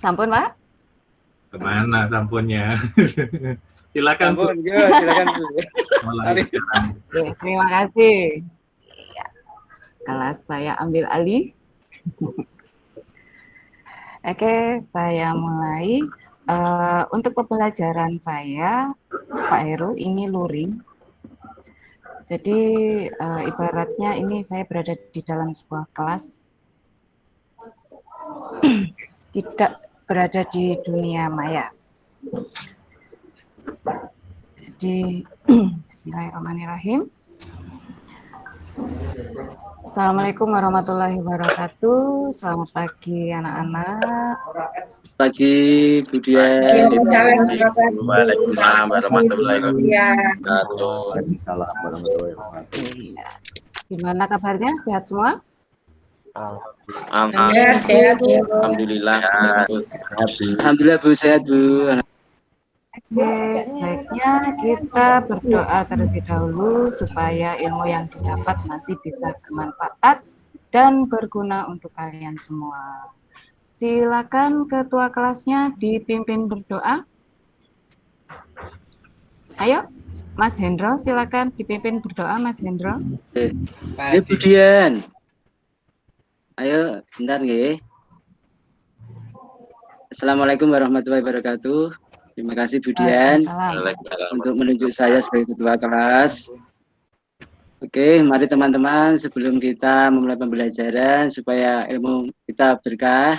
Sampun, Pak? Kemana sampunnya? Silakan Bu. Silakan Bu. Mulai sekarang. Oke, terima kasih. Ya, kelas saya ambil alih. Oke, saya mulai. Untuk pembelajaran saya, Pak Heru, ini luring. Jadi ibaratnya ini saya berada di dalam sebuah kelas, tidak berada di dunia maya. Jadi Bismillahirrahmanirrahim. Assalamualaikum warahmatullahi wabarakatuh. Selamat pagi anak-anak. Pagi Bu Dian. Waalaikumsalam warahmatullahi wabarakatuh. Gimana kabarnya? Sehat semua? Alhamdulillah. Alhamdulillah Bu, sehat Bu. Oke, baiknya kita berdoa terlebih dahulu supaya ilmu yang didapat nanti bisa bermanfaat dan berguna untuk kalian semua. Silakan ketua kelasnya dipimpin berdoa. Ayo, Mas Hendro, silakan dipimpin berdoa, Mas Hendro. Ya Bu Dian. Ayo, bentar nggih. Assalamualaikum warahmatullahi wabarakatuh. Terima kasih Bu Dian untuk menunjuk saya sebagai ketua kelas. Oke, mari teman-teman sebelum kita memulai pembelajaran supaya ilmu kita berkah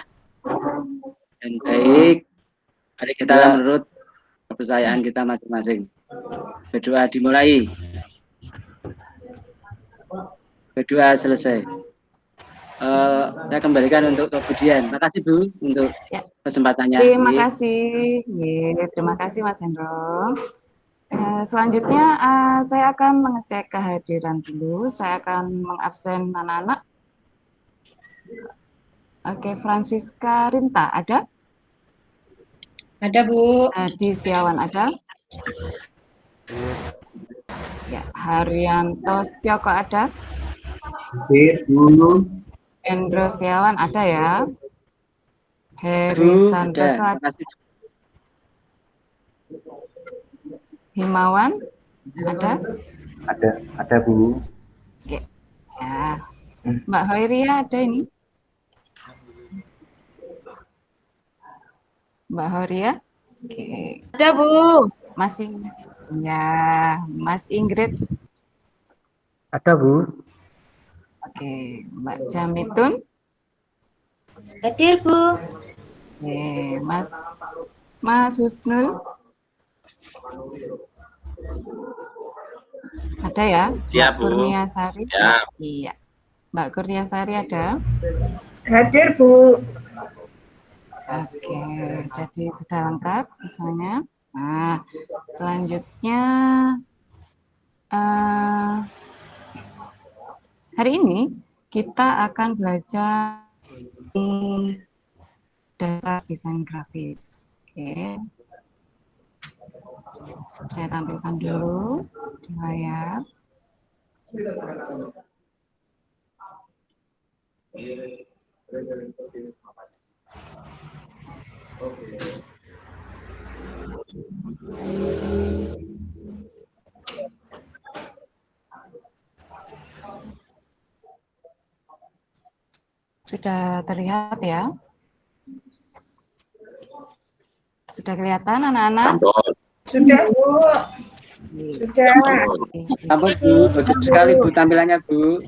dan baik, mari kita menurut kepercayaan kita masing-masing. Berdoa dimulai. Berdoa selesai. Saya kembalikan untuk kemudian. Terima kasih Bu untuk kesempatannya. Terima kasih. Terima kasih Mas Hendro. Selanjutnya saya akan mengecek kehadiran dulu. Saya akan mengabsen anak-anak. Oke, Francisca Rinta ada? Ada Bu. Adi Setiawan ada? Ya, Haryanto Setioko ada? Dulu. Hendro Setiawan ada ya? Heri Santoso ada? Himawan ada? Ada Bu. Oke. Ya. Mbak Hoiria ada ini? Mbak Hoiria? Oke. Ada Bu. Masih ya, Mas Ingrid. Ada Bu. Oke, Mbak Jamitun. Hadir Bu. Oke, Mas Husnul. Ada ya? Siap, Mbak Bu. Kurniasari. Ya. Iya. Mbak Kurniasari ada? Hadir Bu. Oke, jadi sudah lengkap siswanya. Nah, selanjutnya hari ini kita akan belajar dasar desain grafis. Oke. Saya tampilkan dulu di layar. Sudah terlihat ya? Sudah kelihatan anak-anak? Sudah Bu. Sudah. Ampun Bu, bagus sekali Bu tampilannya Bu.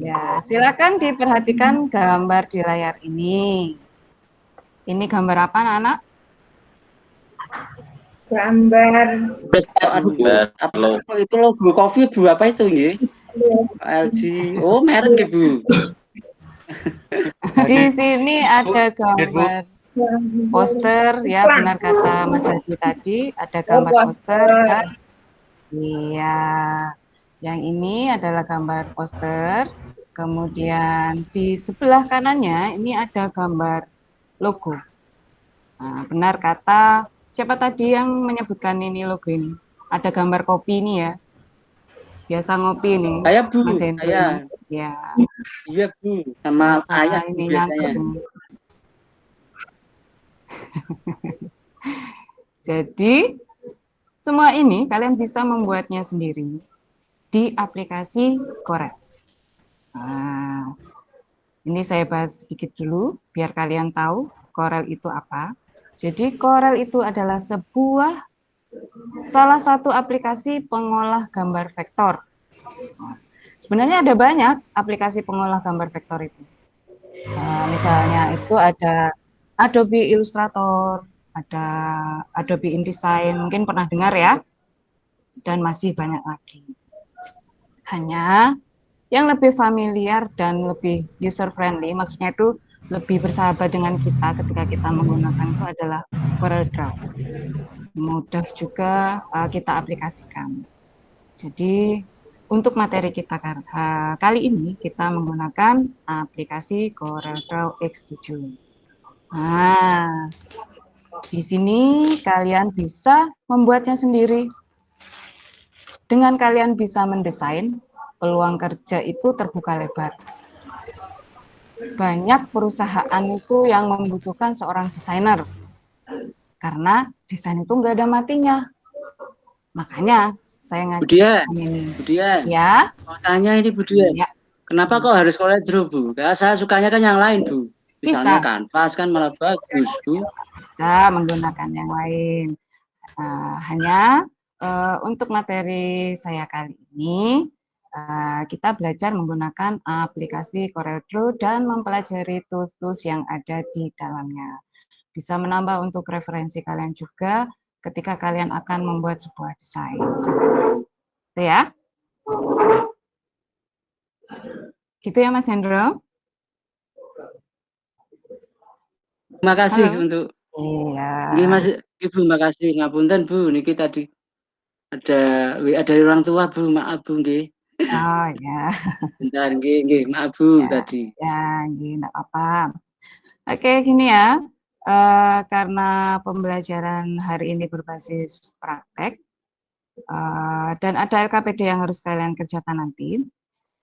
Ya, silakan diperhatikan gambar di layar ini. Ini gambar apa, anak-anak? Gambar. Apa itu logo kopi Bu? Apa itu nggih? LG. Oh, merek ya Bu. Di sini ada gambar poster, ya benar kata Mas Haji tadi, ada gambar poster. Dan, iya, yang ini adalah gambar poster. Kemudian di sebelah kanannya ini ada gambar logo. Nah, benar kata siapa tadi yang menyebutkan ini logo ini? Ada gambar kopi ini ya. Biasa ngopi nih. Saya Bu, Mas Hendro. saya. Ya. Iya Bu, sama ayah Bu, biasanya. Jadi, semua ini kalian bisa membuatnya sendiri di aplikasi Corel. Nah, ini saya bahas sedikit dulu, biar kalian tahu Corel itu apa. Jadi, Corel itu adalah salah satu aplikasi pengolah gambar vektor. Sebenarnya ada banyak aplikasi pengolah gambar vektor itu. Misalnya itu ada Adobe Illustrator, ada Adobe InDesign, mungkin pernah dengar ya, dan masih banyak lagi. Hanya yang lebih familiar dan lebih user-friendly, maksudnya itu lebih bersahabat dengan kita ketika kita menggunakan itu adalah CorelDRAW. Mudah juga kita aplikasikan. Jadi, untuk materi kita kali ini, kita menggunakan aplikasi CorelDRAW X7. Nah, di sini kalian bisa membuatnya sendiri. Dengan kalian bisa mendesain, peluang kerja itu terbuka lebar. Banyak perusahaan itu yang membutuhkan seorang desainer. Karena desain itu nggak ada matinya. Makanya saya ngajak ini. Budian. Ya. Mau tanya ini Budian. Ya. Kenapa kok harus CorelDRAW, Bu? Karena saya sukanya kan yang lain, Bu. Misalnya kanvas kan malah bagus, Bu. Bisa menggunakan yang lain. Hanya untuk materi saya kali ini, kita belajar menggunakan aplikasi CorelDRAW dan mempelajari tools-tools yang ada di dalamnya. Bisa menambah untuk referensi kalian juga ketika kalian akan membuat sebuah desain. Itu ya. Gitu ya Mas Hendro. Terima kasih untuk Mas Ibu, makasih. Ngapunten Bu, niki tadi ada WA dari orang tua Bu, maaf Bu nggih. Oh ya. Bentar nggih, maaf Bu tadi. Ya, nggih, enggak apa-apa. Oke, gini ya. Karena pembelajaran hari ini berbasis praktek dan ada LKPD yang harus kalian kerjakan nanti.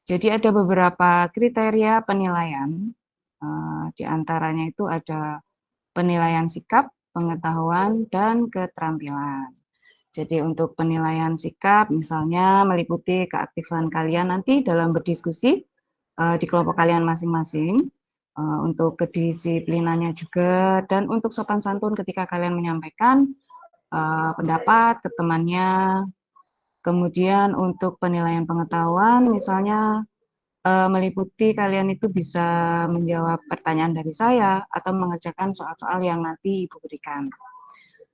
Jadi ada beberapa kriteria penilaian. Di antaranya itu ada penilaian sikap, pengetahuan, dan keterampilan. Jadi untuk penilaian sikap, misalnya meliputi keaktifan kalian nanti dalam berdiskusi di kelompok kalian masing-masing, untuk kedisiplinannya juga, dan untuk sopan santun ketika kalian menyampaikan pendapat ke temannya. Kemudian untuk penilaian pengetahuan, misalnya meliputi kalian itu bisa menjawab pertanyaan dari saya atau mengerjakan soal-soal yang nanti Ibu berikan.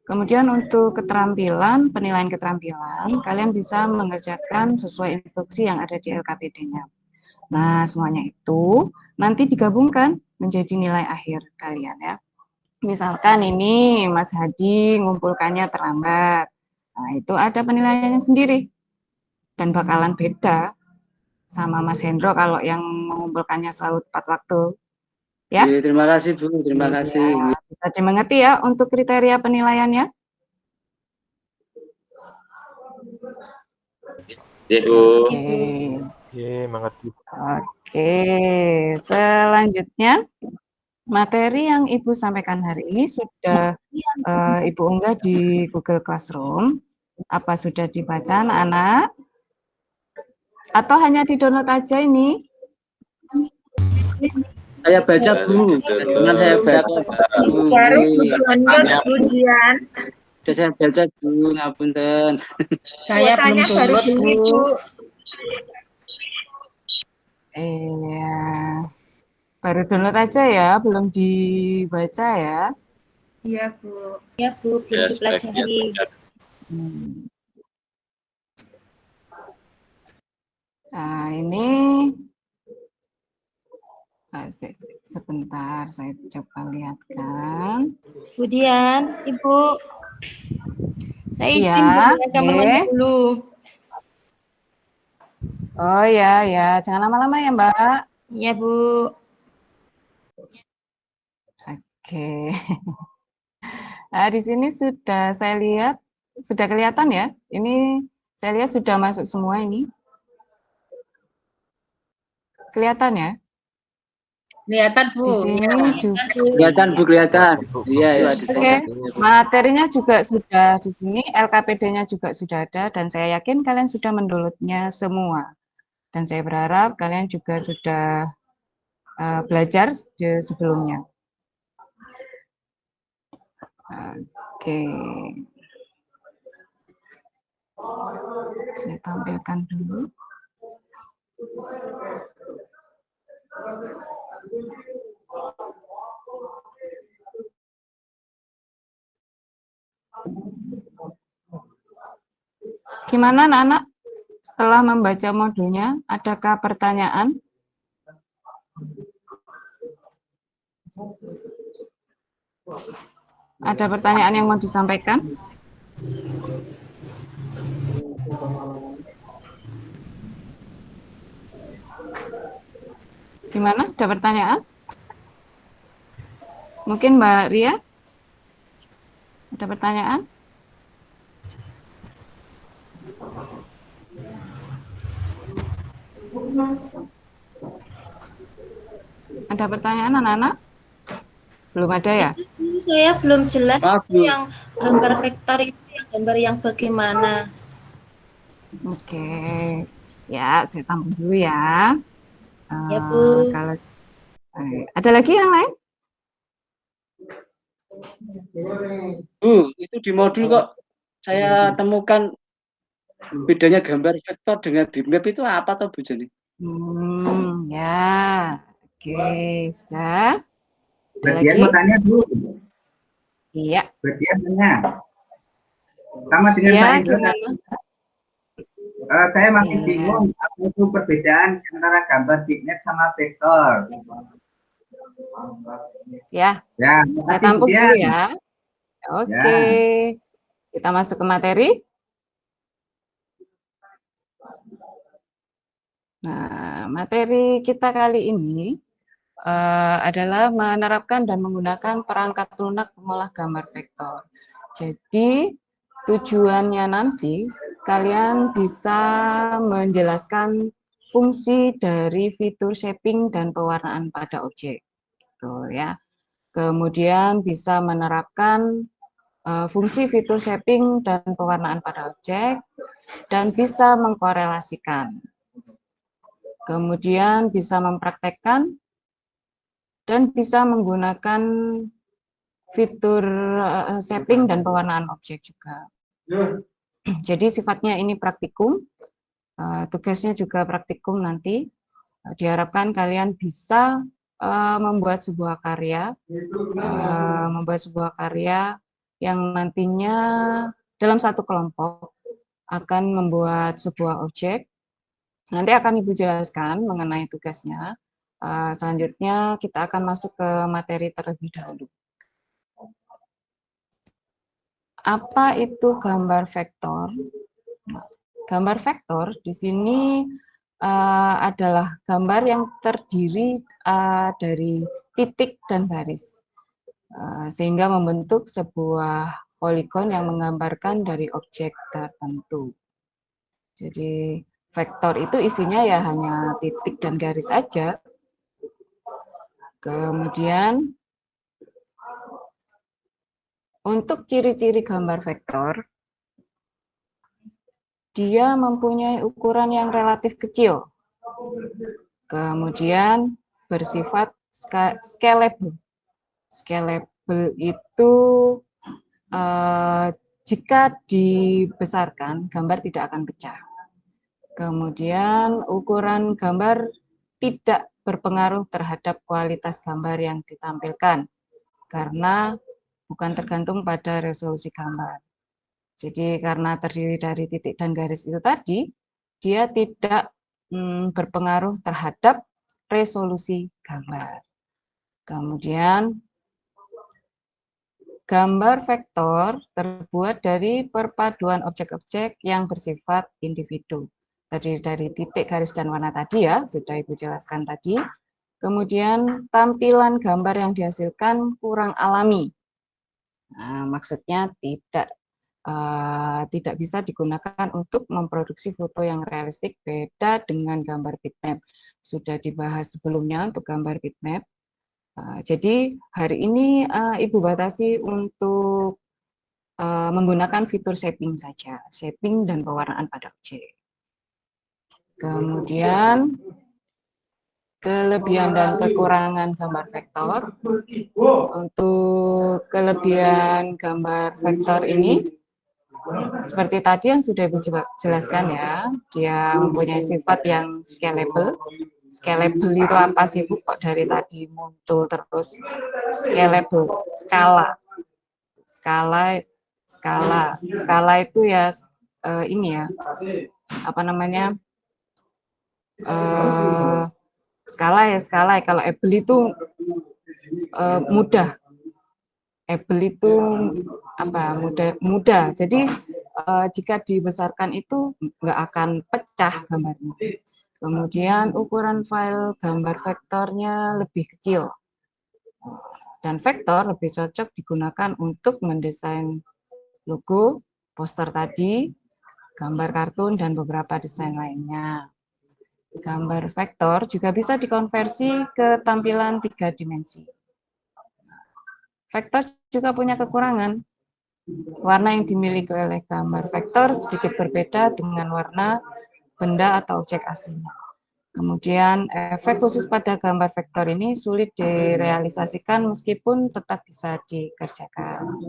Kemudian untuk keterampilan, penilaian keterampilan, kalian bisa mengerjakan sesuai instruksi yang ada di LKPD-nya. Nah, semuanya itu nanti digabungkan menjadi nilai akhir kalian ya. Misalkan ini Mas Hadi ngumpulkannya terlambat. Nah, itu ada penilaiannya sendiri. Dan bakalan beda sama Mas Hendro kalau yang mengumpulkannya selalu tepat waktu. Ya. Terima kasih Bu, terima kasih. Bisa dimengerti ya untuk kriteria penilaiannya. Mengerti. Oke, selanjutnya materi yang Ibu sampaikan hari ini sudah Ibu unggah di Google Classroom. Apa sudah dibaca anak-anak? Atau hanya di-download aja ini? Saya baca Bu, saya baca Bu. Baru download kemudian. Sudah saya baca Bu, ngapunten. Saya belum download Bu. Iya, baru download aja ya, belum dibaca ya? Iya Bu. Iya Bu, belum dipelajari. Nah ini sebentar saya coba lihatkan. Kemudian Ibu, saya izin ya, dulu. Oh ya, jangan lama-lama ya Mbak. Iya Bu. Oke. Nah, di sini sudah saya lihat, sudah kelihatan ya. Ini saya lihat sudah masuk semua ini. Kelihatan ya? Kelihatan, Bu. Di sini juga Kelihatan Bu, kelihatan. Iya, iya. Oke, materinya juga sudah di sini, LKPD-nya juga sudah ada, dan saya yakin kalian sudah mendownloadnya semua. Dan saya berharap kalian juga sudah belajar sebelumnya. Oke. Saya tampilkan dulu. Gimana anak-anak setelah membaca modulnya? Adakah pertanyaan? Ada pertanyaan yang mau disampaikan? Gimana? Ada pertanyaan? Mungkin Mbak Ria? Ada pertanyaan? Ada pertanyaan anak-anak? Belum ada ya? Itu saya belum jelas Bu. yang gambar vektor itu yang gambar yang bagaimana. Oke. Ya, saya tampil dulu ya. Ya, Bu. Kalau ada lagi yang lain? Bu, itu di modul kok saya temukan bedanya gambar vektor dengan bitmap itu apa toh Bu Jani? Ya. Oke, sudah. Ada lagi? Bagian mau tanya, Bu. Iya. Bagian tanya. Sama dengan Ya, Pak Indra. gimana? Saya masih bingung apa itu perbedaan antara gambar bitmap sama vektor. Ya, Ya, saya tampung dulu ya. Oke, kita masuk ke materi. Nah, materi kita kali ini adalah menerapkan dan menggunakan perangkat lunak pengolah gambar vektor. Jadi, tujuannya nanti kalian bisa menjelaskan fungsi dari fitur shaping dan pewarnaan pada objek. Gitu, ya. Kemudian bisa menerapkan fungsi fitur shaping dan pewarnaan pada objek, dan bisa mengkorelasikan. Kemudian bisa mempraktekkan dan bisa menggunakan fitur shaping dan pewarnaan objek juga. Jadi sifatnya ini praktikum, tugasnya juga praktikum nanti. Diharapkan kalian bisa membuat sebuah karya, yang nantinya dalam satu kelompok akan membuat sebuah objek. Nanti akan Ibu jelaskan mengenai tugasnya. Selanjutnya kita akan masuk ke materi terlebih dahulu. Apa itu gambar vektor? Gambar vektor di sini adalah gambar yang terdiri dari titik dan garis, sehingga membentuk sebuah poligon yang menggambarkan dari objek tertentu. Jadi vektor itu isinya ya hanya titik dan garis saja. Kemudian untuk ciri-ciri gambar vektor, dia mempunyai ukuran yang relatif kecil. Kemudian bersifat scalable. Scalable itu jika dibesarkan, gambar tidak akan pecah. Kemudian ukuran gambar tidak berpengaruh terhadap kualitas gambar yang ditampilkan, karena bukan tergantung pada resolusi gambar. Jadi karena terdiri dari titik dan garis itu tadi, dia tidak berpengaruh terhadap resolusi gambar. Kemudian gambar vektor terbuat dari perpaduan objek-objek yang bersifat individu. Terdiri dari titik, garis, dan warna tadi ya, sudah Ibu jelaskan tadi. Kemudian tampilan gambar yang dihasilkan kurang alami. Nah, maksudnya tidak bisa digunakan untuk memproduksi foto yang realistik, beda dengan gambar bitmap. Sudah dibahas sebelumnya untuk gambar bitmap. Jadi hari ini Ibu batasi untuk menggunakan fitur shaping saja, shaping dan pewarnaan pada objek. Kemudian kelebihan dan kekurangan gambar vektor. Untuk kelebihan gambar vektor ini, seperti tadi yang sudah Ibu jelaskan ya, dia mempunyai sifat yang scalable. Scalable itu apa sih Bu? Kok dari tadi muncul terus scalable, skala itu ya ini ya, apa namanya? Skala. Kalau able itu mudah. Able itu apa? Mudah. Jadi jika dibesarkan itu nggak akan pecah gambarnya. Kemudian ukuran file gambar vektornya lebih kecil. Dan vektor lebih cocok digunakan untuk mendesain logo, poster tadi, gambar kartun, dan beberapa desain lainnya. Gambar vektor juga bisa dikonversi ke tampilan 3 dimensi. Vektor juga punya kekurangan. Warna yang dimiliki oleh gambar vektor sedikit berbeda dengan warna benda atau objek aslinya. Kemudian efek khusus pada gambar vektor ini sulit direalisasikan meskipun tetap bisa dikerjakan.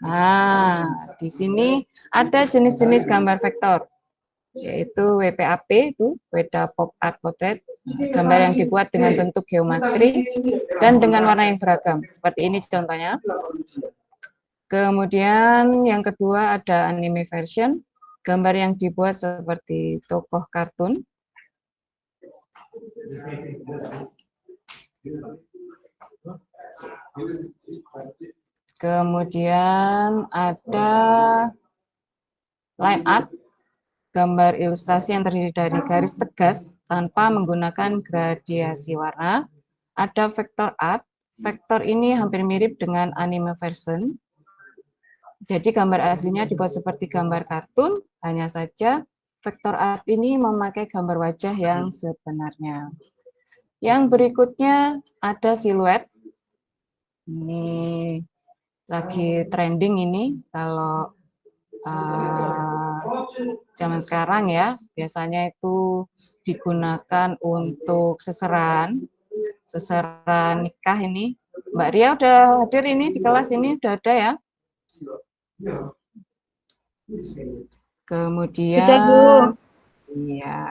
Nah, di sini ada jenis-jenis gambar vektor, yaitu WPAP, itu Weda Pop Art Portrait, gambar yang dibuat dengan bentuk geometri dan dengan warna yang beragam. Seperti ini contohnya. Kemudian yang kedua ada anime version, gambar yang dibuat seperti tokoh kartun. Kemudian ada line art, gambar ilustrasi yang terdiri dari garis tegas tanpa menggunakan gradiasi warna. Ada vector art, vektor ini hampir mirip dengan anime version. Jadi gambar aslinya dibuat seperti gambar kartun, hanya saja vektor art ini memakai gambar wajah yang sebenarnya. Yang berikutnya ada siluet. Ini lagi trending ini kalau zaman sekarang ya, biasanya itu digunakan untuk seseran nikah ini. Mbak Ria udah hadir ini di kelas ini, udah ada ya? Kemudian sudah, Bu. Iya.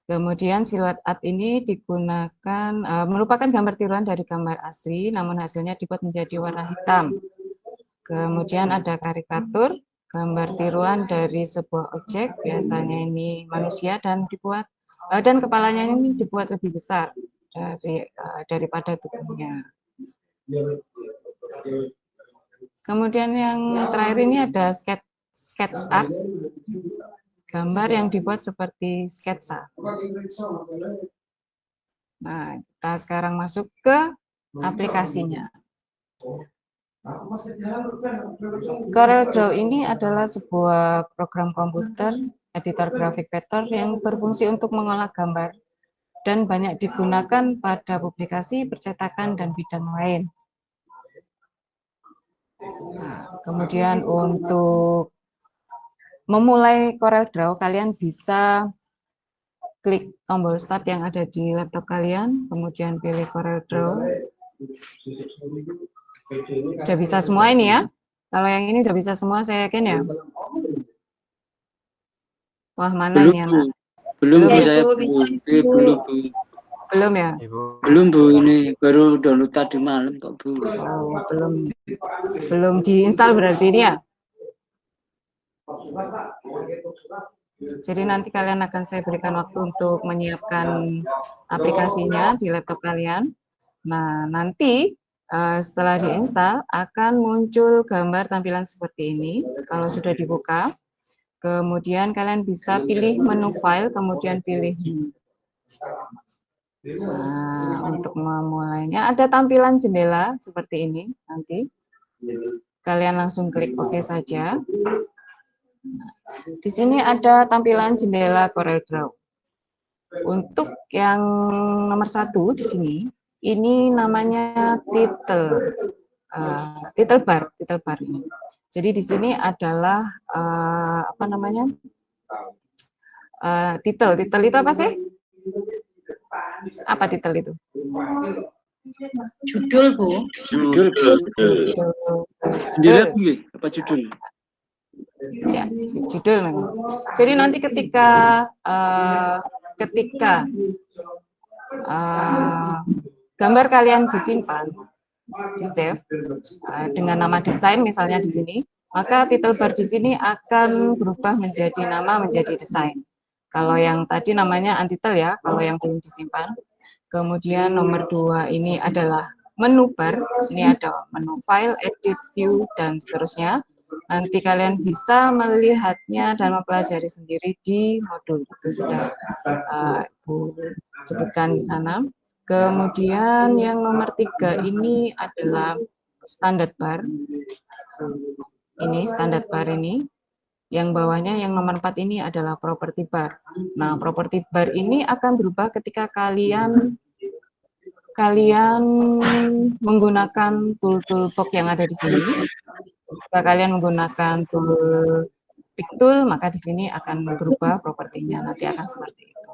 Kemudian siluet art ini digunakan merupakan gambar tiruan dari gambar asli, namun hasilnya dibuat menjadi warna hitam. Kemudian ada karikatur, gambar tiruan dari sebuah objek, biasanya ini manusia dan dibuat dan kepalanya ini dibuat lebih besar daripada tubuhnya. Kemudian yang terakhir ini ada sketch art, gambar yang dibuat seperti sketsa. Nah, kita sekarang masuk ke aplikasinya. CorelDRAW ini adalah sebuah program komputer, editor grafik vektor yang berfungsi untuk mengolah gambar dan banyak digunakan pada publikasi, percetakan, dan bidang lain. Nah, kemudian untuk memulai CorelDRAW, kalian bisa klik tombol start yang ada di laptop kalian, kemudian pilih CorelDRAW. Sudah bisa semua ini ya? Kalau yang ini sudah bisa semua, saya yakin ya? Wah, mana belum, ini anak? Belum, Ya, saya Ibu, bisa, belum, Bu. Belum ya? Belum, Bu, ini baru download tadi malam kok, Bu. Oh, belum diinstal berarti ini ya? Jadi nanti kalian akan saya berikan waktu untuk menyiapkan aplikasinya di laptop kalian. Nah, nanti setelah diinstal akan muncul gambar tampilan seperti ini kalau sudah dibuka. Kemudian kalian bisa pilih menu file, kemudian pilih nah, untuk memulainya ada tampilan jendela seperti ini nanti. Kalian langsung klik OK saja. Nah, di sini ada tampilan jendela CorelDRAW. Untuk yang nomor 1 di sini, ini namanya title bar ini. Jadi di sini adalah apa namanya? Title itu apa sih? Apa title itu? Judul, Bu. Judul. Sendiri apa judul? Ya, judul. Jadi nanti ketika gambar kalian disimpan, di save dengan nama desain misalnya di sini, maka title bar di sini akan berubah menjadi nama menjadi desain. Kalau yang tadi namanya untitled ya, kalau yang belum disimpan. Kemudian nomor 2 ini adalah menu bar, ini ada menu file, edit, view, dan seterusnya. Nanti kalian bisa melihatnya dan mempelajari sendiri di modul, itu sudah Ibu sebutkan di sana. Kemudian yang nomor 3 ini adalah standard bar. Ini standard bar ini. Yang bawahnya yang nomor 4 ini adalah property bar. Nah, property bar ini akan berubah ketika kalian menggunakan tool box yang ada di sini. Jika kalian menggunakan tool pick tool, maka di sini akan berubah propertinya, nanti akan seperti itu.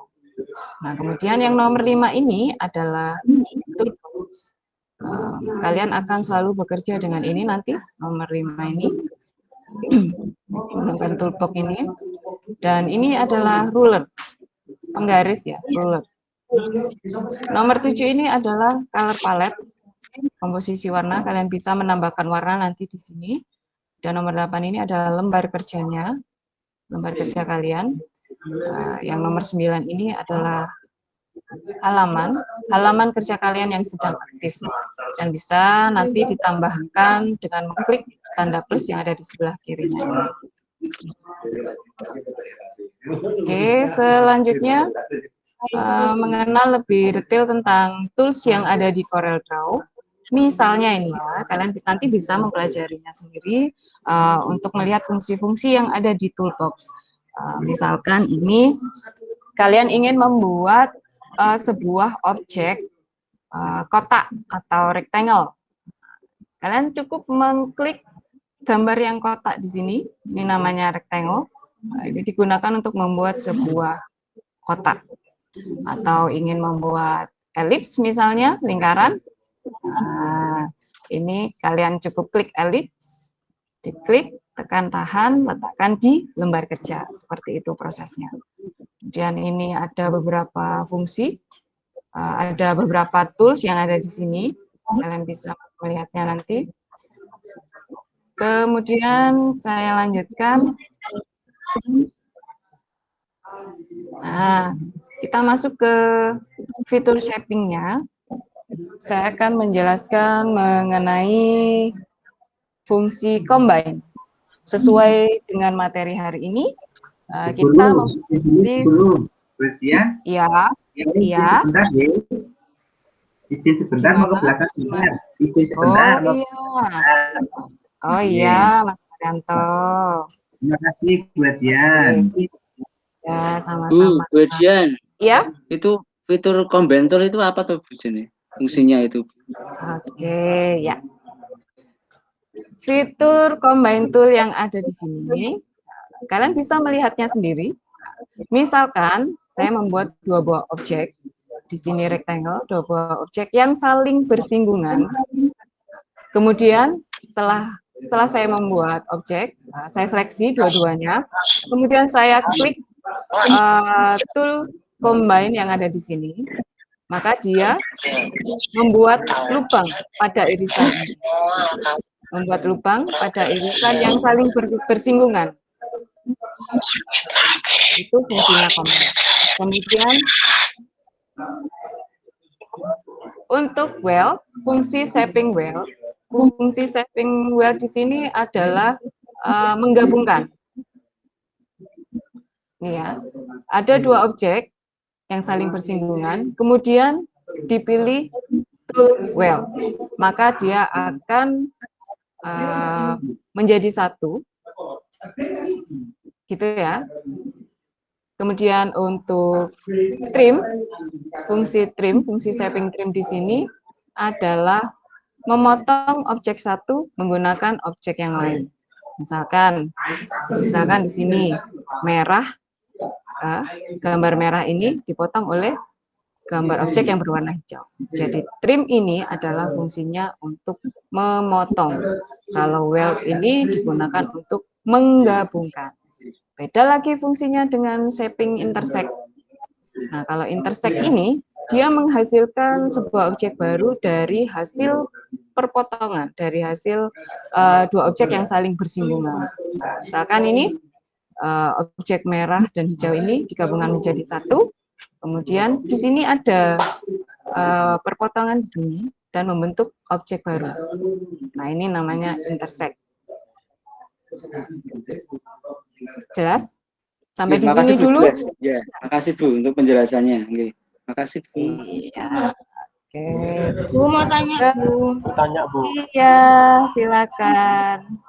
Nah, kemudian yang nomor 5 ini adalah tool box. Kalian akan selalu bekerja dengan ini nanti, nomor 5 ini. Menggunakan toolbox ini, dan ini adalah ruler, penggaris ya, ruler. Nomor 7 ini adalah color palette, komposisi warna, kalian bisa menambahkan warna nanti di sini. Dan nomor 8 ini adalah lembar kerjanya, lembar kerja kalian. Yang nomor 9 ini adalah halaman kerja kalian yang sedang aktif, dan bisa nanti ditambahkan dengan mengklik tanda plus yang ada di sebelah kirinya. Oke, selanjutnya mengenal lebih detail tentang tools yang ada di CorelDRAW. Misalnya ini ya, kalian nanti bisa mempelajarinya sendiri untuk melihat fungsi-fungsi yang ada di toolbox. Misalkan ini kalian ingin membuat sebuah objek kotak atau rectangle. Kalian cukup mengklik gambar yang kotak di sini, ini namanya rectangle. Ini digunakan untuk membuat sebuah kotak. Atau ingin membuat elips misalnya, lingkaran. Nah, ini kalian cukup klik elips, diklik, tekan tahan, letakkan di lembar kerja. Seperti itu prosesnya. Kemudian ini ada beberapa fungsi, ada beberapa tools yang ada di sini. Kalian bisa melihatnya nanti. Kemudian saya lanjutkan. Nah, kita masuk ke fitur shaping-nya. Saya akan menjelaskan mengenai fungsi combine. Sesuai dengan materi hari ini, kita memiliki... Iya. Izin sebentar mau ke belakang sebentar. Izin sebentar. Oh iya, Mas Arianto. Terima kasih Bu Dian. Ya, sama-sama. Bu Dian. Iya? Itu fitur combine tool itu apa tuh Bu sini? Fungsinya itu? Oke, ya. Fitur combine tool yang ada di sini, kalian bisa melihatnya sendiri. Misalkan saya membuat dua buah objek, di sini rectangle, dua buah objek yang saling bersinggungan. Kemudian setelah saya membuat objek, saya seleksi dua-duanya, kemudian saya klik tool combine yang ada di sini, maka dia membuat lubang pada irisan ini. Membuat lubang pada irisan yang saling bersinggungan. Itu fungsinya combine. Kemudian untuk well, fungsi shaping well. Fungsi shaping well di sini adalah menggabungkan. Ini ya, ada dua objek yang saling bersinggungan, kemudian dipilih tool well, maka dia akan menjadi satu, gitu ya. Kemudian untuk trim, fungsi shaping trim di sini adalah memotong objek satu menggunakan objek yang lain. Misalkan di sini merah, gambar merah ini dipotong oleh gambar objek yang berwarna hijau. Jadi trim ini adalah fungsinya untuk memotong. Kalau weld ini digunakan untuk menggabungkan. Beda lagi fungsinya dengan shaping intersect. Nah, kalau intersect ini, dia menghasilkan sebuah objek baru dari hasil perpotongan, dari hasil dua objek yang saling bersinggungan. Misalkan ini, objek merah dan hijau ini digabungkan menjadi satu, kemudian di sini ada perpotongan di sini, dan membentuk objek baru. Nah, ini namanya intersect. Jelas? Sampai di sini dulu. Ya, makasih Bu untuk penjelasannya. Oke. Makasih Bu. Iya. Oke. Bu mau tanya Bu. Iya, silakan.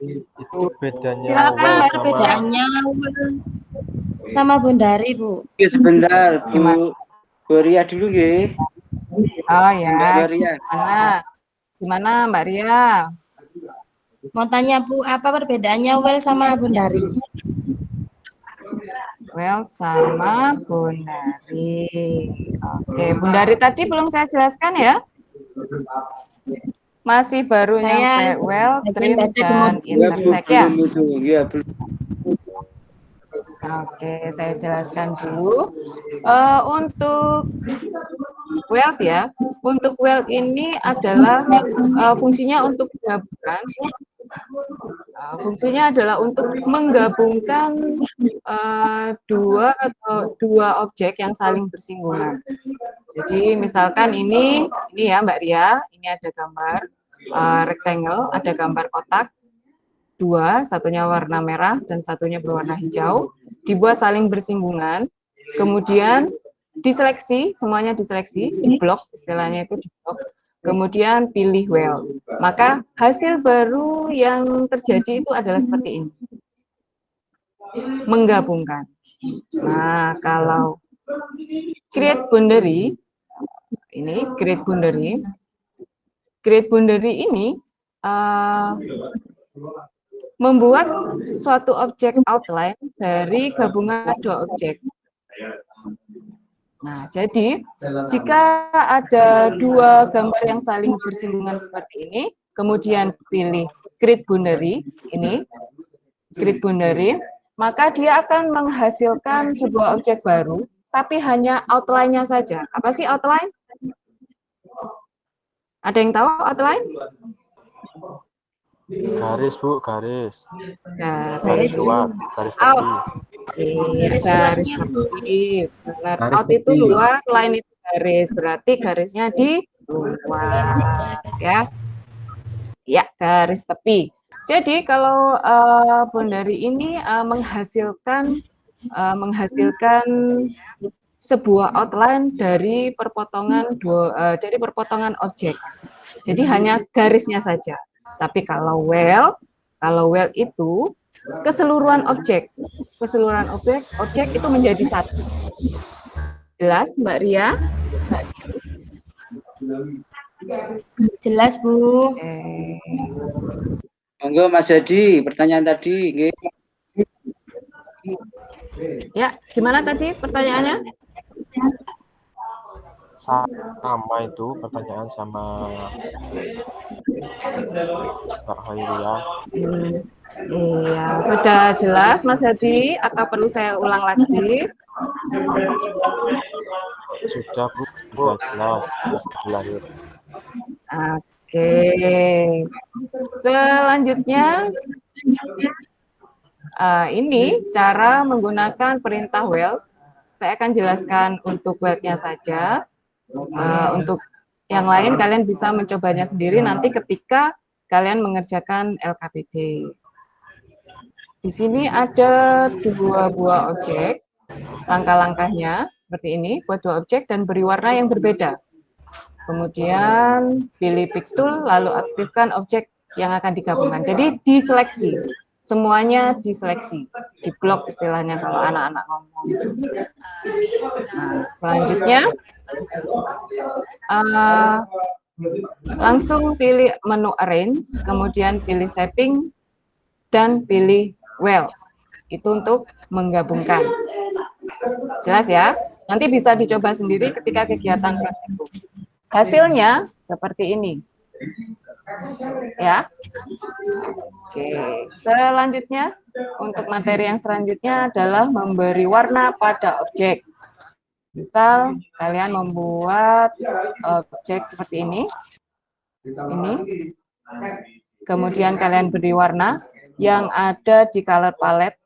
Itu bedanya Silakan, perbedaannya sama Bundari Bu. Oke, sebentar Bu Ria dulu nggih. Oh ya. Mbak Ria. Gimana Mbak Ria? Mau tanya Bu, apa perbedaannya well sama Bundari? Well sama Bundari. Oke, Bundari tadi belum saya jelaskan ya. Masih baru nyampe well, trim, dan intersect ya. Iya, belum. Oke, saya jelaskan dulu. Untuk weld ya, untuk weld ini adalah fungsinya untuk menggabungkan. Fungsinya adalah untuk menggabungkan dua objek yang saling bersinggungan. Jadi misalkan ini ya Mbak Ria, ini ada gambar rectangle, ada gambar kotak dua, satunya warna merah dan satunya berwarna hijau, dibuat saling bersinggungan, kemudian diseleksi, semuanya diseleksi, di blok, istilahnya itu di blok, kemudian pilih weld. Maka hasil baru yang terjadi itu adalah seperti ini. Menggabungkan. Nah, kalau create boundary, ini create boundary. Create boundary ini membuat suatu objek outline dari gabungan dua objek. Nah, jadi jika ada dua gambar yang saling bersinggungan seperti ini, kemudian pilih create boundary, ini create boundary, maka dia akan menghasilkan sebuah objek baru, tapi hanya outline-nya saja. Apa sih outline? Ada yang tahu outline? Garis Bu, garis. Garis luar, garis tepi. Garis tepi. Benar. Out itu luar, line itu garis. Berarti garisnya di luar. Ya. Ya, garis tepi. Jadi kalau boundary ini menghasilkan sebuah outline dari perpotongan objek. Jadi hanya garisnya saja. Tapi kalau weld itu keseluruhan objek itu menjadi satu. Jelas, Mbak Ria? Jelas, Bu. Monggo Mas Hadi, pertanyaan tadi. Ya, gimana tadi pertanyaannya? Sama itu pertanyaan sama Mbak Khairia. Iya, sudah jelas Mas Hadi atau perlu saya ulang lagi? Sudah Bu, sudah jelas. Lahir. Oke. Selanjutnya ini cara menggunakan perintah weld. Saya akan jelaskan untuk weldnya saja. Untuk yang lain kalian bisa mencobanya sendiri nanti ketika kalian mengerjakan LKPD. Di sini ada dua buah objek. Langkah-langkahnya seperti ini, buat dua objek dan beri warna yang berbeda. Kemudian pilih pick tool, lalu aktifkan objek yang akan digabungkan. Jadi diseleksi. semuanya diseleksi, diblok istilahnya kalau anak-anak ngomong. Nah, selanjutnya langsung pilih menu arrange, kemudian pilih shaping, dan pilih well. Itu untuk menggabungkan. Jelas ya? Nanti bisa dicoba sendiri ketika kegiatan praktikum. Hasilnya seperti ini. Ya. Oke, selanjutnya untuk materi yang selanjutnya adalah memberi warna pada objek. Misal kalian membuat objek seperti ini. Kemudian kalian beri warna yang ada di color palette.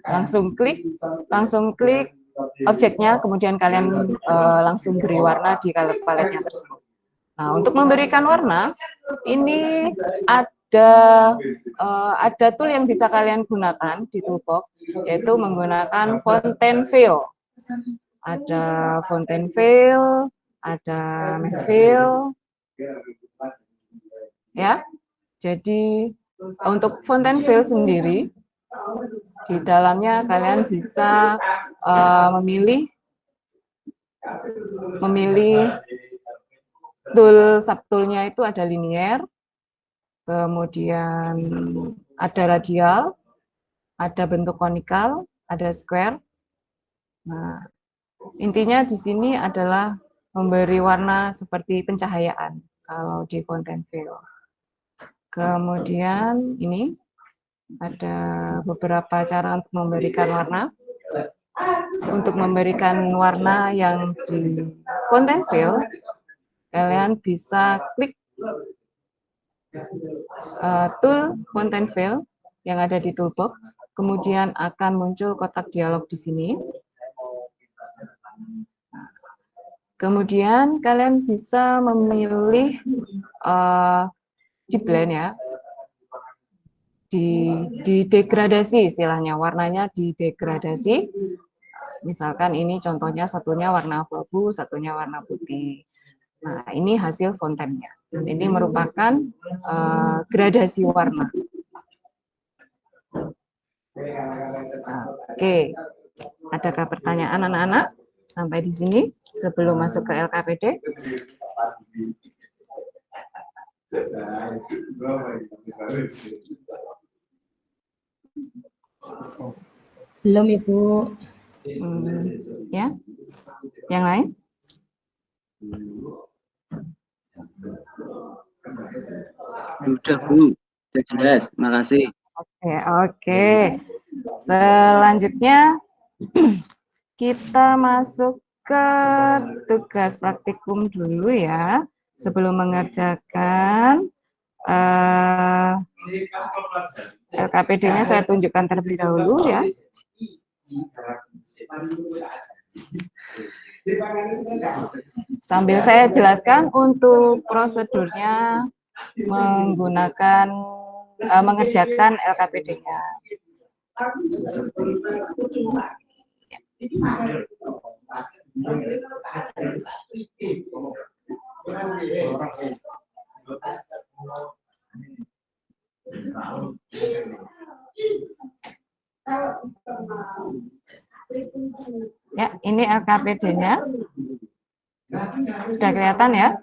Langsung klik objeknya, kemudian kalian langsung beri warna di color palette-nya tersebut. Nah, untuk memberikan warna, ini ada tool yang bisa kalian gunakan di toolbox, yaitu menggunakan Fontaine Fill. Ada Fontaine Fill, ada Mesh Fill, ya. Jadi untuk Fontaine Fill sendiri, di dalamnya kalian bisa memilih tool subtoolnya itu ada linear, kemudian ada radial, ada bentuk konikal, ada square. Nah, intinya di sini adalah memberi warna seperti pencahayaan kalau di Fontaine Fill. Kemudian ini ada beberapa cara untuk memberikan warna. Untuk memberikan warna yang di Fontaine Fill, kalian bisa klik tool Fontaine Fill yang ada di toolbox, kemudian akan muncul kotak dialog di sini. Kemudian kalian bisa memilih di blend ya, di degradasi istilahnya, warnanya di degradasi. Misalkan ini contohnya, satunya warna abu-abu, satunya warna putih. Nah, ini hasil fontennya. Ini merupakan gradasi warna. Oke, adakah pertanyaan anak-anak sampai di sini sebelum masuk ke LKPD? Belum, Ibu. Ya, yang lain? Sudah, Bu. Sudah jelas. Makasih. Oke. Selanjutnya kita masuk ke tugas praktikum dulu ya. Sebelum mengerjakan LKPD-nya saya tunjukkan terlebih dahulu ya. Sambil saya jelaskan untuk prosedurnya menggunakan mengerjakan LKPD-nya. Ya, ini LKPD-nya. Sudah kelihatan ya?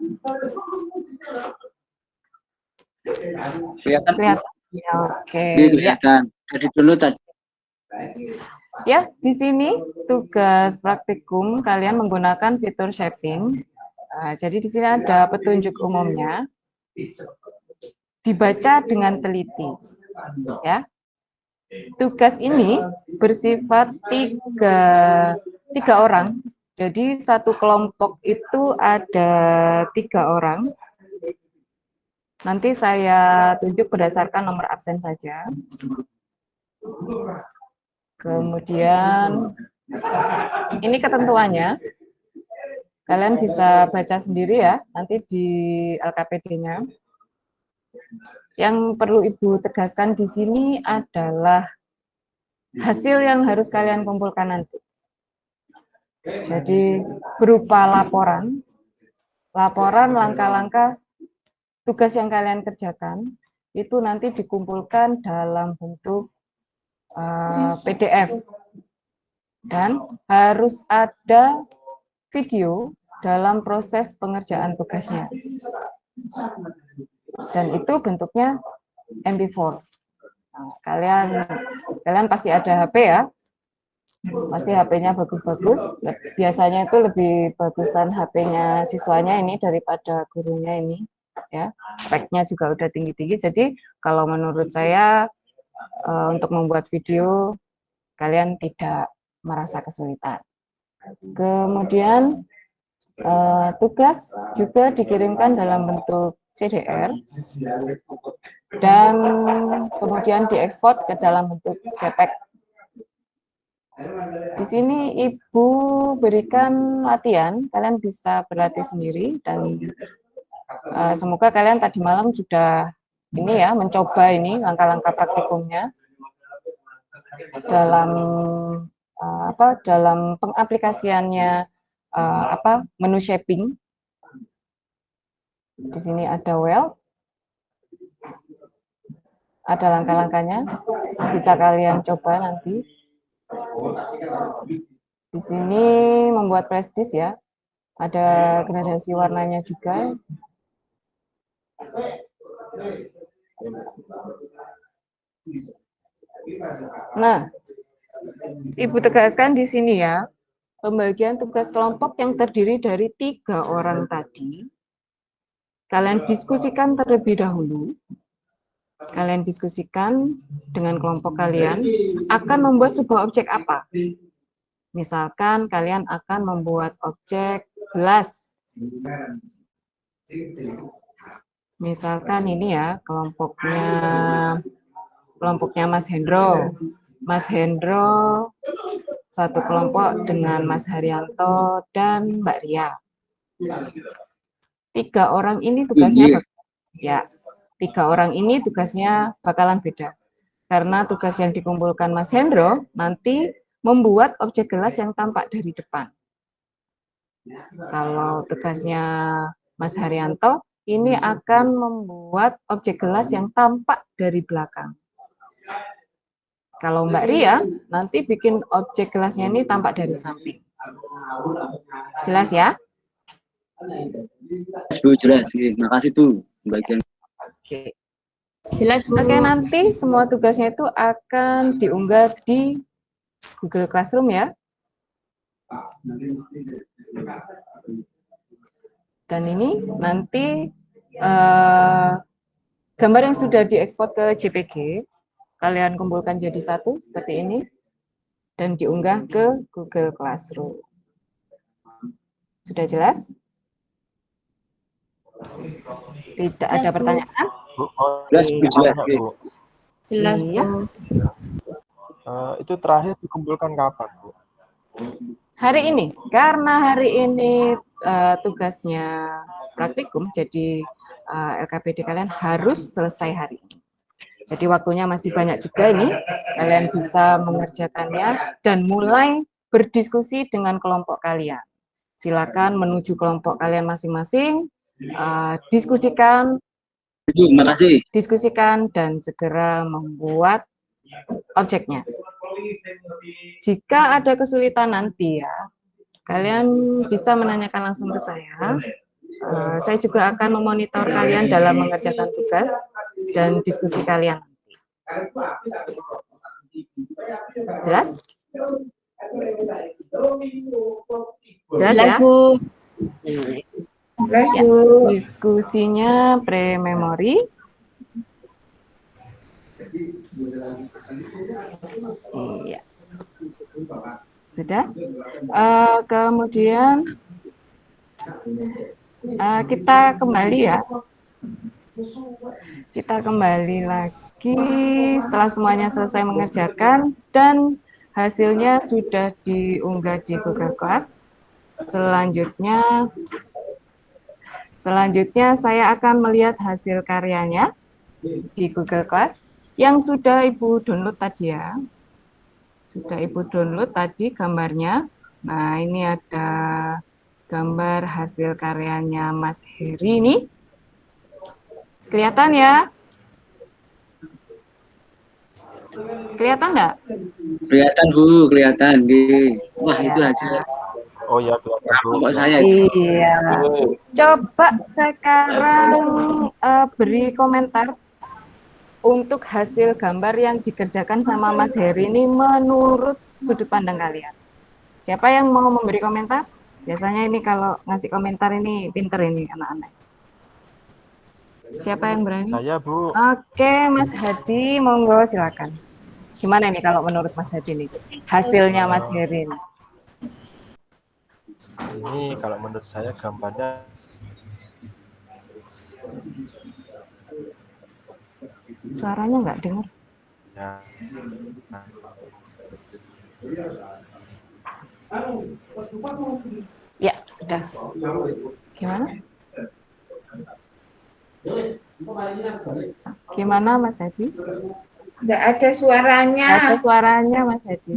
Kelihatan. Ya, oke. Kelihatan. Jadi dulu tadi. Ya, di sini tugas praktikum kalian menggunakan fitur shaping. Jadi di sini ada petunjuk umumnya. Dibaca dengan teliti. Ya. Tugas ini bersifat tiga orang. Jadi satu kelompok itu ada 3 orang. Nanti saya tunjuk berdasarkan nomor absen saja. Kemudian ini ketentuannya. Kalian bisa baca sendiri ya, nanti di LKPD-nya. Yang perlu Ibu tegaskan di sini adalah hasil yang harus kalian kumpulkan nanti. Jadi berupa laporan langkah-langkah tugas yang kalian kerjakan, itu nanti dikumpulkan dalam bentuk PDF. Dan harus ada video dalam proses pengerjaan tugasnya. Dan itu bentuknya MP4. Nah, kalian pasti ada HP ya, pasti HP-nya bagus-bagus. Biasanya itu lebih bagusan HP-nya siswanya ini daripada gurunya ini, ya. Speknya juga udah tinggi-tinggi. Jadi kalau menurut saya untuk membuat video kalian tidak merasa kesulitan. Kemudian tugas juga dikirimkan dalam bentuk CDR dan kemudian diekspor ke dalam bentuk JPEG. Di sini Ibu berikan latihan, kalian bisa berlatih sendiri dan semoga kalian tadi malam sudah ini ya mencoba ini langkah-langkah praktikumnya dalam dalam pengaplikasiannya menu shaping. Di sini ada well, ada langkah-langkahnya, bisa kalian coba nanti. Di sini membuat flash disk ya, ada gradasi warnanya juga. Nah, Ibu tegaskan di sini ya, pembagian tugas kelompok yang terdiri dari 3 orang tadi, kalian diskusikan terlebih dahulu. Kalian diskusikan dengan kelompok kalian akan membuat sebuah objek apa. Misalkan kalian akan membuat objek gelas. Misalkan ini ya kelompoknya Mas Hendro. Mas Hendro satu kelompok dengan Mas Haryanto dan Mbak Ria. 3 orang ini tugasnya ya. 3 orang ini tugasnya bakalan beda. Karena tugas yang dikumpulkan Mas Hendro nanti membuat objek gelas yang tampak dari depan. Kalau tugasnya Mas Haryanto ini akan membuat objek gelas yang tampak dari belakang. Kalau Mbak Ria nanti bikin objek gelasnya ini tampak dari samping. Jelas ya? Bu, jelas. Terima kasih Bu. Bagian. Oke. Jelas Bu. Oke, nanti semua tugasnya itu akan diunggah di Google Classroom ya. Dan ini nanti gambar yang sudah diekspor ke JPG, kalian kumpulkan jadi satu seperti ini, dan diunggah ke Google Classroom. Sudah jelas? Tidak ada pertanyaan? Jelas Bu, jelas. Jelas Bu. Itu terakhir dikumpulkan kapan Bu? Hari ini, karena hari ini tugasnya praktikum, jadi LKPD kalian harus selesai hari ini. Jadi waktunya masih banyak juga ini, kalian bisa mengerjakannya dan mulai berdiskusi dengan kelompok kalian. Silakan menuju kelompok kalian masing-masing, diskusikan, Terima kasih. Diskusikan dan segera membuat objeknya. Jika ada kesulitan nanti ya, kalian bisa menanyakan langsung ke saya. Saya juga akan memonitor kalian dalam mengerjakan tugas dan diskusi kalian. Jelas? Jelas ya? Bu. Ya, diskusinya pre-memory. Iya. Sudah? Kemudian kita kembali ya. Kita kembali lagi setelah semuanya selesai mengerjakan dan hasilnya sudah diunggah di Google Class. Selanjutnya saya akan melihat hasil karyanya di Google Class yang sudah Ibu download tadi ya. Sudah Ibu download tadi gambarnya. Nah, ini ada gambar hasil karyanya Mas Heri ini. Kelihatan ya? Kelihatan nggak? Kelihatan Bu, kelihatan. Wah itu hasil Oh ya, kelihatan Bu. kok saya. Iya. Coba sekarang beri komentar untuk hasil gambar yang dikerjakan sama Mas Heri ini menurut sudut pandang kalian. Siapa yang mau memberi komentar? Biasanya ini kalau ngasih komentar ini pinter ini anak-anak. Siapa yang berani? Saya Bu. Oke, Mas Hadi, monggo silakan. Gimana nih kalau menurut Mas Hadi nih hasilnya Mas Heri ini? Ini kalau menurut saya gambarnya Suaranya nggak dengar. ya. Ya, sudah. Gimana? Gimana Mas Hadi? Nggak ada suaranya. Nggak ada suaranya Mas Hadi.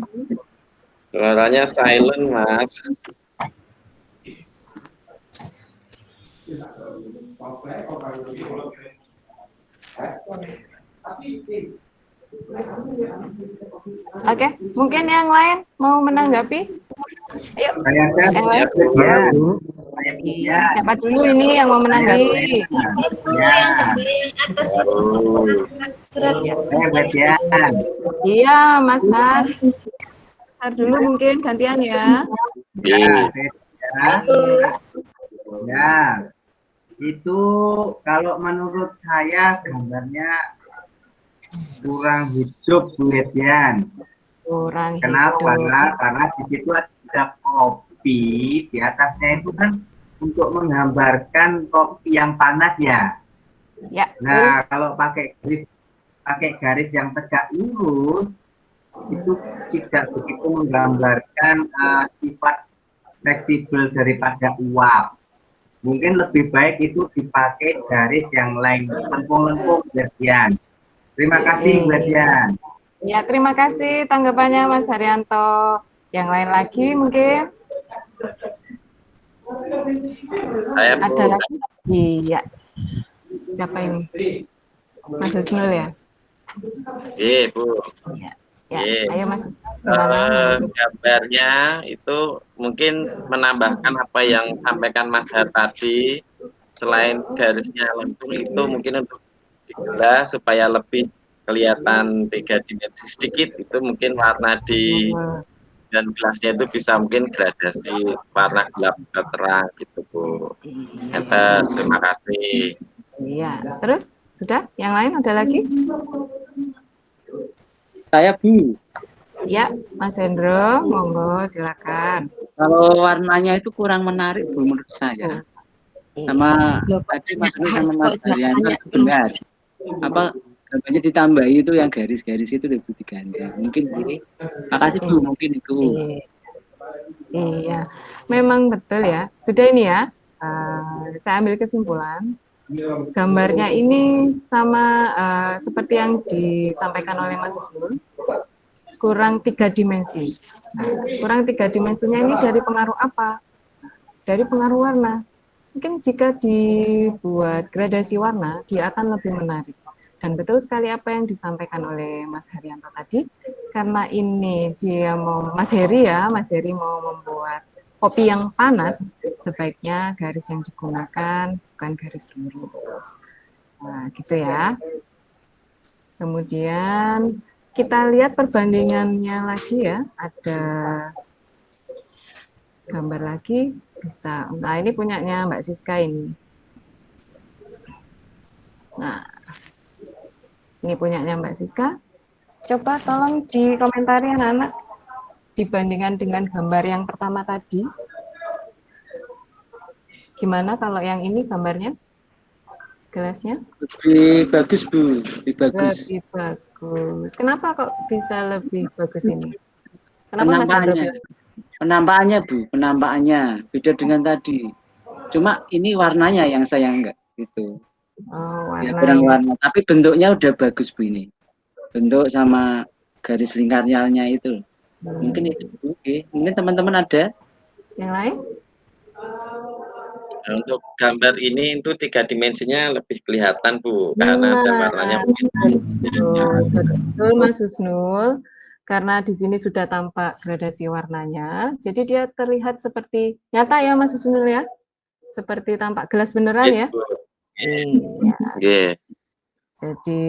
Suaranya silent, Mas. Oke, mungkin yang lain mau menanggapi? Ayo, yang lain. Ya. Siapa dulu ini yang mau menanggapi? Itu yang gambar yang atas itu surat Ya. Iya, Mas Har. Har dulu mungkin gantian ya. Ya. Ya. Itu kalau menurut saya gambarnya kurang hidup Bu Hedian. Kurang Kenapa? hidup. Karena di situ ada kopi, di atasnya itu kan untuk menggambarkan kopi yang panas ya. Ya. Nah, kalau pakai garis yang tegak lurus itu tidak begitu menggambarkan sifat fleksibel daripada uap. Mungkin lebih baik itu dipakai garis yang lain, lempung-lempung bagian. Terima kasih, Bagian. Ya, terima kasih tanggapannya Mas Haryanto. Yang lain lagi mungkin? Saya Bu. Ada lagi? Iya. Siapa ini? Mas Husnul ya? Iya, Bu. Iya. Ya, Iya. ayo Mas Husnul. Gambarnya itu mungkin menambahkan apa yang sampaikan Mas Har tadi. Selain garisnya lengkung itu mungkin untuk digelas supaya lebih kelihatan 3 dimensi sedikit, itu mungkin warna di dan gelasnya itu bisa mungkin gradasi warna gelap atau terang gitu Bu. Terima kasih. Iya, terus sudah? Yang lain ada lagi? Saya Bu. Ya, Mas Hendro, monggo silakan. Kalau warnanya itu kurang menarik Bu menurut saya. Sama tadi maksudnya sama Mas Haryanto benar. Apa gambarnya ditambahi itu yang garis-garis itu lebih diganti. Mungkin ini. Makasih Bu, mungkin itu. Iya, memang betul ya. Sudah ini ya. Saya ambil kesimpulan. Gambarnya ini sama seperti yang disampaikan oleh Mas Husnul, kurang 3 dimensi. Kurang 3 dimensinya ini dari pengaruh apa? Dari pengaruh warna. Mungkin jika dibuat gradasi warna, dia akan lebih menarik. Dan betul sekali apa yang disampaikan oleh Mas Haryanto tadi, karena ini dia mau, Mas Heri mau membuat kopi yang panas, sebaiknya garis yang digunakan bukan garis lurus. Nah, gitu ya. Kemudian kita lihat perbandingannya lagi ya, ada gambar lagi, bisa. Nah, ini punyanya Mbak Siska ini. Nah, ini punyanya Mbak Siska. Coba tolong dikomentari anak-anak, dibandingkan dengan gambar yang pertama tadi. Gimana kalau yang ini gambarnya? Gelasnya? Lebih bagus Bu, lebih bagus. Lebih bagus. Kenapa kok bisa lebih bagus ini? Kenapa Penampakannya Bu, penampakannya beda dengan tadi. Cuma ini warnanya yang saya enggak gitu. Oh, ya, kurang warna, tapi bentuknya udah bagus Bu ini. Bentuk sama garis lingkarnya itu. Mungkin itu Bu. Oke. Mungkin teman-teman ada yang lain? Nah, untuk gambar ini itu 3 dimensinya lebih kelihatan Bu, karena ada warnanya mungkin. Betul Mas Husnul, karena di sini sudah tampak gradasi warnanya, jadi dia terlihat seperti nyata ya Mas Husnul ya, seperti tampak gelas beneran ya. Iya. Jadi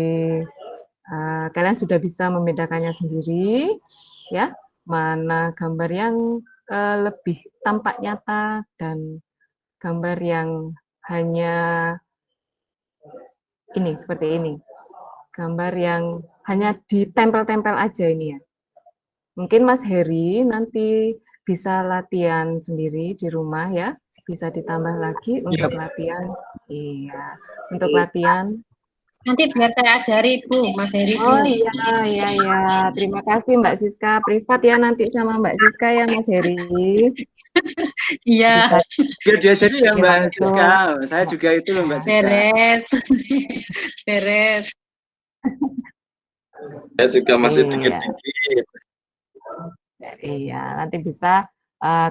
kalian sudah bisa membedakannya sendiri, ya, mana gambar yang lebih tampak nyata dan gambar yang hanya ini, seperti ini. Gambar yang hanya ditempel-tempel aja ini ya. Mungkin Mas Heri nanti bisa latihan sendiri di rumah ya, bisa ditambah lagi untuk latihan. Iya, untuk latihan. Nanti biar saya ajari Bu, Mas Heri. Oh iya. Terima kasih Mbak Siska. Privat ya nanti sama Mbak Siska ya Mas Heri. Iya. Biar diajari ya Mbak Siska. Saya juga itu loh Mbak Siska. Beres. Saya juga masih dikit-dikit. Iya, nanti bisa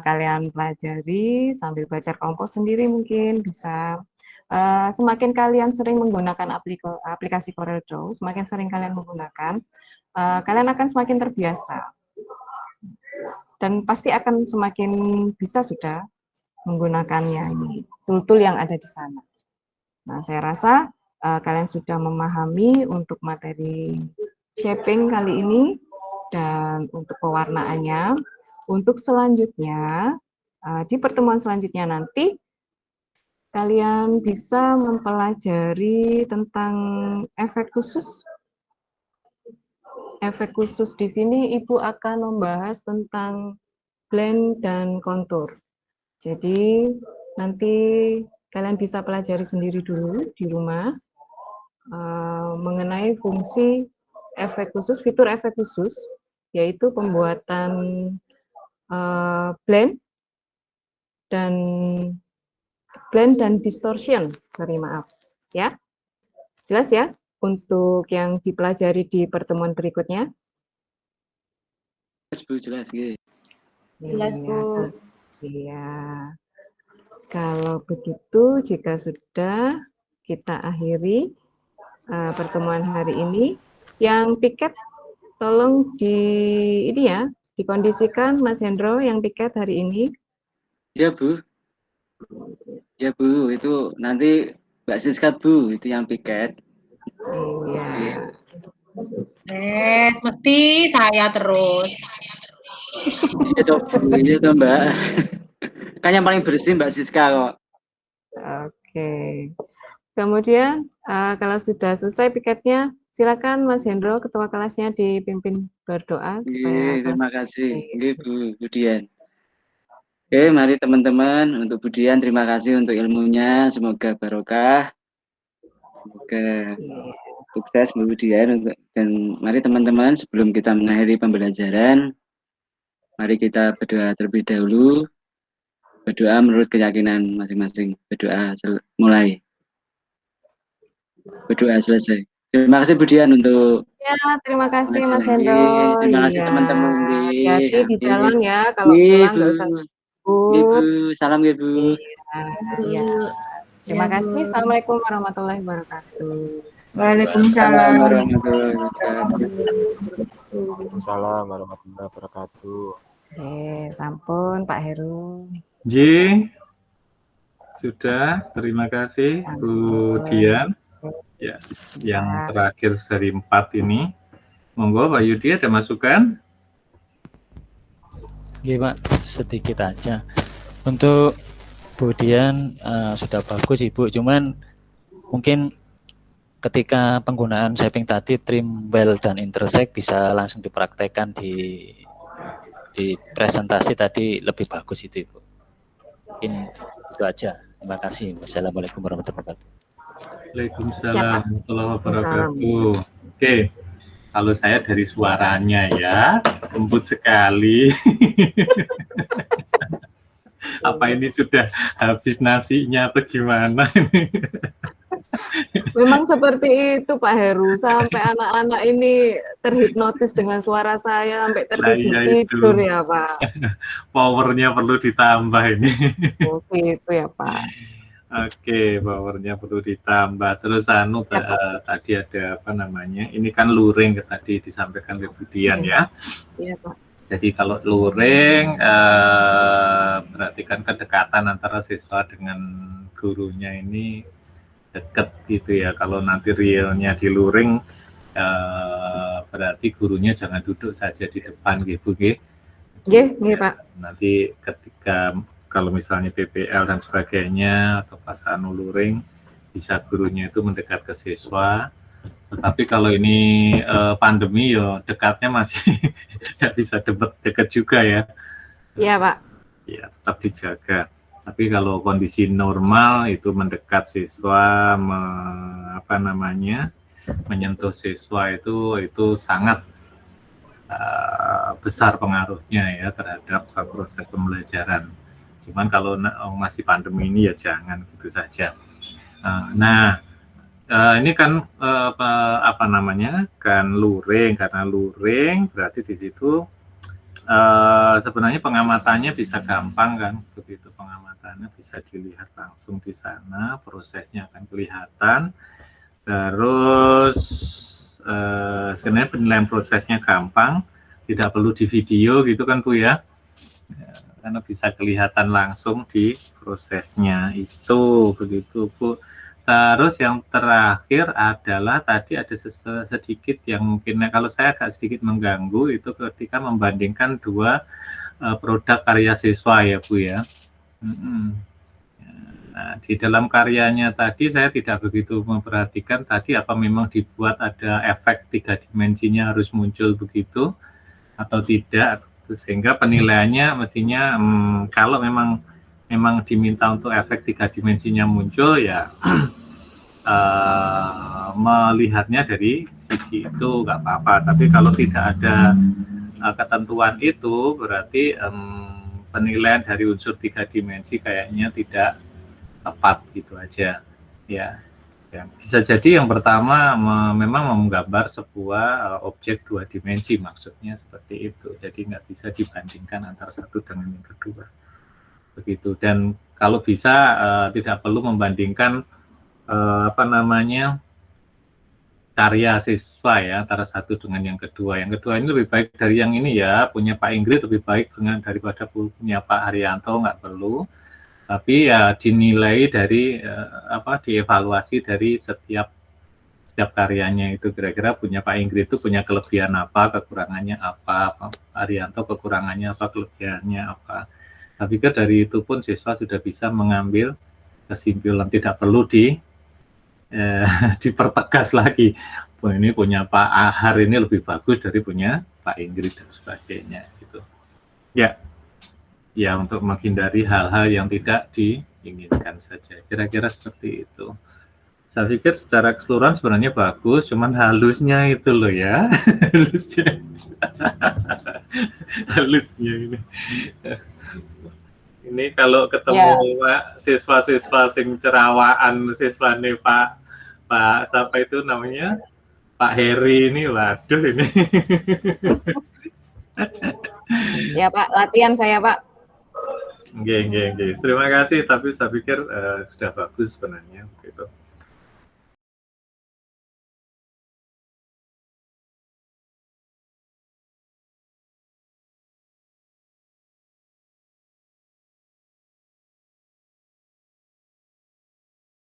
kalian pelajari sambil belajar kelompok sendiri mungkin bisa. Semakin kalian sering menggunakan aplikasi CorelDRAW, semakin sering kalian menggunakan, kalian akan semakin terbiasa. Dan pasti akan semakin bisa sudah menggunakannya ini, tool-tool yang ada di sana. Nah, saya rasa kalian sudah memahami untuk materi shaping kali ini dan untuk pewarnaannya. Untuk selanjutnya, di pertemuan selanjutnya nanti, kalian bisa mempelajari tentang efek khusus. Efek khusus di sini Ibu akan membahas tentang blend dan kontur. Jadi nanti kalian bisa pelajari sendiri dulu di rumah mengenai fungsi efek khusus, fitur efek khusus, yaitu pembuatan blend dan distortion, maaf ya. Jelas ya untuk yang dipelajari di pertemuan berikutnya? Jelas, Jelas Bu. Iya. Kalau begitu, jika sudah kita akhiri pertemuan hari ini, yang piket tolong dikondisikan Mas Hendro yang piket hari ini. Ya Bu. Ya Bu, itu nanti Mbak Siska Bu, itu yang piket. Iya. Mesti saya terus. Itu Mbak. Kan yang paling bersih Mbak Siska kok. Oke. Kemudian kalau sudah selesai piketnya, silakan Mas Hendro, ketua kelasnya dipimpin berdoa. Terima kasih, Bu Budian. Oke, mari teman-teman, untuk Budian terima kasih untuk ilmunya, semoga barokah, semoga sukses Bu Budian. Dan mari teman-teman, sebelum kita mengakhiri pembelajaran, mari kita berdoa terlebih dahulu. Berdoa menurut keyakinan masing-masing. Berdoa mulai. Berdoa selesai. Terima kasih Budian untuk terima kasih Mas Hendro. Terima kasih teman-teman. Hati di jalan ya, kalau pulang nggak usah. Ibu, salam ya Bu. Iya. Terima kasih. Assalamualaikum warahmatullahi wabarakatuh. Waalaikumsalam warahmatullahi wabarakatuh. Waalaikumsalam warahmatullahi wabarakatuh. Sampun Pak Heru. Sudah, terima kasih Bu Dian. Ya, yang terakhir seri 4 ini. Monggo Pak Yudi ada masukan? Pak, sedikit aja. Untuk Bu Dian sudah bagus Ibu, cuman mungkin ketika penggunaan shaping tadi trim well dan intersect bisa langsung dipraktekkan di presentasi tadi lebih bagus itu Ibu. Mungkin itu aja. Terima kasih. Wassalamualaikum warahmatullahi wabarakatuh. Waalaikumsalam warahmatullahi wabarakatuh. Oke. Kalau saya dari suaranya ya, lembut sekali. Apa ini sudah habis nasinya atau gimana? Memang seperti itu Pak Heru, sampai anak-anak ini terhipnotis dengan suara saya, sampai tertidur ya Pak. Powernya perlu ditambah ini. Oke, itu ya Pak. Oke, powernya perlu ditambah. Terus tadi ada apa namanya? Ini kan luring tadi disampaikan ke Budian ya. Iya, Pak. Jadi kalau luring berarti kan kedekatan antara siswa dengan gurunya ini dekat gitu ya. Kalau nanti realnya di luring berarti gurunya jangan duduk saja di depan gitu, Nggih, Pak. Nanti ketika kalau misalnya PPL dan sebagainya atau pas luring bisa gurunya itu mendekat ke siswa. Tetapi kalau ini pandemi ya dekatnya masih tidak bisa dekat juga ya. Iya, Pak. Ya, tetap dijaga. Tapi kalau kondisi normal itu mendekat siswa menyentuh siswa itu sangat besar pengaruhnya ya terhadap proses pembelajaran. Cuman kalau masih pandemi ini ya jangan gitu saja. Ini kan kan luring, karena luring berarti di situ sebenarnya pengamatannya bisa gampang kan, begitu pengamatannya bisa dilihat langsung di sana, prosesnya akan kelihatan. Terus sebenarnya penilaian prosesnya gampang, tidak perlu di video gitu kan Bu ya, karena bisa kelihatan langsung di prosesnya itu, begitu Bu. Terus yang terakhir adalah tadi ada sedikit yang mungkin kalau saya agak sedikit mengganggu itu ketika membandingkan dua produk karya siswa ya Bu ya. Nah, di dalam karyanya tadi saya tidak begitu memperhatikan tadi apa memang dibuat ada efek 3 dimensinya harus muncul begitu atau tidak, sehingga penilaiannya mestinya kalau memang diminta untuk efek 3 dimensinya muncul ya melihatnya dari sisi itu nggak apa-apa, tapi kalau tidak ada ketentuan itu berarti penilaian dari unsur 3 dimensi kayaknya tidak tepat gitu aja ya. Bisa jadi yang pertama memang menggambar sebuah objek 2 dimensi, maksudnya seperti itu, jadi nggak bisa dibandingkan antara satu dengan yang kedua begitu. Dan kalau bisa tidak perlu membandingkan karya siswa ya antara satu dengan yang kedua. Yang kedua ini lebih baik dari yang ini ya, punya Pak Ingrid lebih baik daripada punya Pak Haryanto, nggak perlu. Tapi ya dinilai dari dievaluasi dari setiap karyanya itu, kira-kira punya Pak Ingrid itu punya kelebihan apa, kekurangannya apa, Pak Haryanto kekurangannya apa, kelebihannya apa. Saya pikir dari itu pun siswa sudah bisa mengambil kesimpulan, tidak perlu dipertegas lagi. Ini punya Pak Ahar ini lebih bagus dari punya Pak Ingrid dan sebagainya gitu. Ya untuk menghindari hal-hal yang tidak diinginkan saja. Kira-kira seperti itu. Saya pikir secara keseluruhan sebenarnya bagus, cuman halusnya itu loh ya. halusnya ini. Ini kalau ketemu siswa-siswa sing cerawaan, siswa nih Pak siapa itu namanya? Pak Heri ini, waduh ini. Ya Pak, latihan saya Pak. Terima kasih, tapi saya pikir sudah bagus sebenarnya gitu.